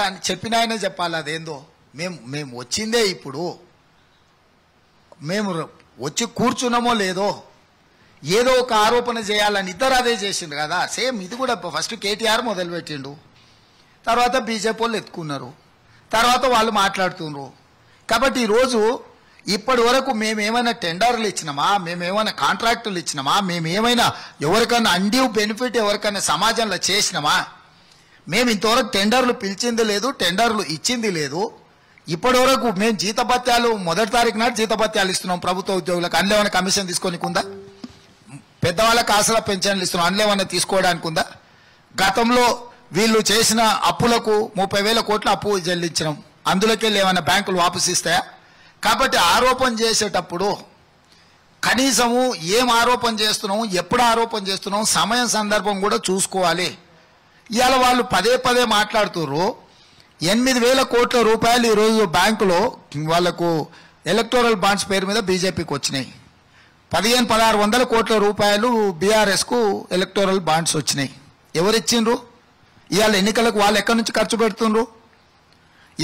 అని చెప్పిన ఆయనే చెప్పాలి అదేందో. మేము వచ్చిందే ఇప్పుడు, మేము వచ్చి కూర్చున్నామో లేదో ఏదో ఒక ఆరోపణ చేయాలని ఇద్దరు అదే చేసిండ్రు కదా. సేమ్ ఇది కూడా ఫస్ట్ కేటీఆర్ మొదలుపెట్టిండు, తర్వాత బీజేపీ వాళ్ళు ఎత్తుకున్నారు, తర్వాత వాళ్ళు మాట్లాడుతున్నారు. కాబట్టి ఈరోజు ఇప్పటి వరకు మేమేమైనా టెండర్లు ఇచ్చినామా, మేమేమైనా కాంట్రాక్టులు ఇచ్చినామా, మేమేమైనా ఎవరికైనా అండ్యూ బెనిఫిట్ ఎవరికైనా సమాజంలో చేసినామా? మేము ఇంతవరకు టెండర్లు పిలిచింది లేదు, టెండర్లు ఇచ్చింది లేదు. ఇప్పటి వరకు మేము జీతభత్యాలు 1వ తారీఖు నాడు జీతభత్యాలు ఇస్తున్నాం ప్రభుత్వ ఉద్యోగులకు. అందులో ఏమైనా కమిషన్ తీసుకోనికి ఉందా? పెద్దవాళ్ళకి ఆసరా పెన్షన్లు ఇస్తున్నాం, అందులో ఏమైనా తీసుకోవడానికి ఉందా? గతంలో వీళ్ళు చేసిన అప్పులకు 30,000 కోట్ల అప్పు చెల్లించడం, అందులోకి ఏమైనా బ్యాంకులు వాపసు ఇస్తాయా? కాబట్టి ఆరోపణ చేసేటప్పుడు కనీసము ఏం ఆరోపణ చేస్తున్నాం, ఎప్పుడు ఆరోపణ చేస్తున్నాం, సమయం సందర్భం కూడా చూసుకోవాలి. ఇవాళ వాళ్ళు పదే పదే మాట్లాడుతున్నారు. 8,000 కోట్ల రూపాయలు ఈరోజు బ్యాంకులో వాళ్లకు ఎలక్టోరల్ బాండ్స్ పేరు మీద బీజేపీకి వచ్చినాయి. 15,000-1,600 కోట్ల రూపాయలు బీఆర్ఎస్కు ఎలక్టోరల్ బాండ్స్ వచ్చినాయి. ఎవరిచ్చిండ్రు? ఇవాళ ఎన్నికలకు వాళ్ళు ఎక్కడి నుంచి ఖర్చు పెడుతుండ్రు?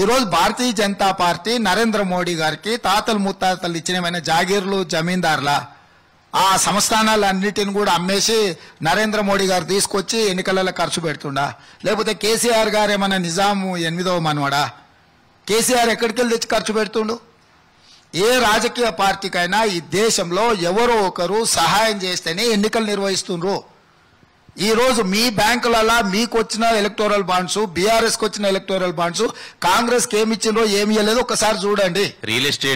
ఈరోజు భారతీయ జనతా పార్టీ నరేంద్ర మోడీ గారికి తాతలు ముత్తాతలు ఇచ్చినమైన జాగీర్లు జమీందార్ల ఆ సంస్థానాలన్నిటిని కూడా అమ్మేసి నరేంద్ర మోడీ గారు తీసుకొచ్చి ఎన్నికలలో ఖర్చు పెడుతుండా? లేకపోతే కేసీఆర్ గారు ఏమన్నా నిజాము 8వ మనవడా? కేసీఆర్ ఎక్కడికి వెళ్ళి తెచ్చి ఖర్చు పెడుతుండు? ఏ రాజకీయ పార్టీకైనా ఈ దేశంలో ఎవరో ఒకరు సహాయం చేస్తేనే ఎన్నికలు నిర్వహిస్తుండ్రు. ఈరోజు మీ బ్యాంకులలో మీకు వచ్చిన ఎలక్టోరల్ బాండ్స్, బీఆర్ఎస్కి వచ్చిన ఎలక్టోరల్ బాండ్స్ కాంగ్రెస్కి ఏమి ఇచ్చిండ్రో ఏమి ఇవ్వలేదో ఒకసారి చూడండి. Real estate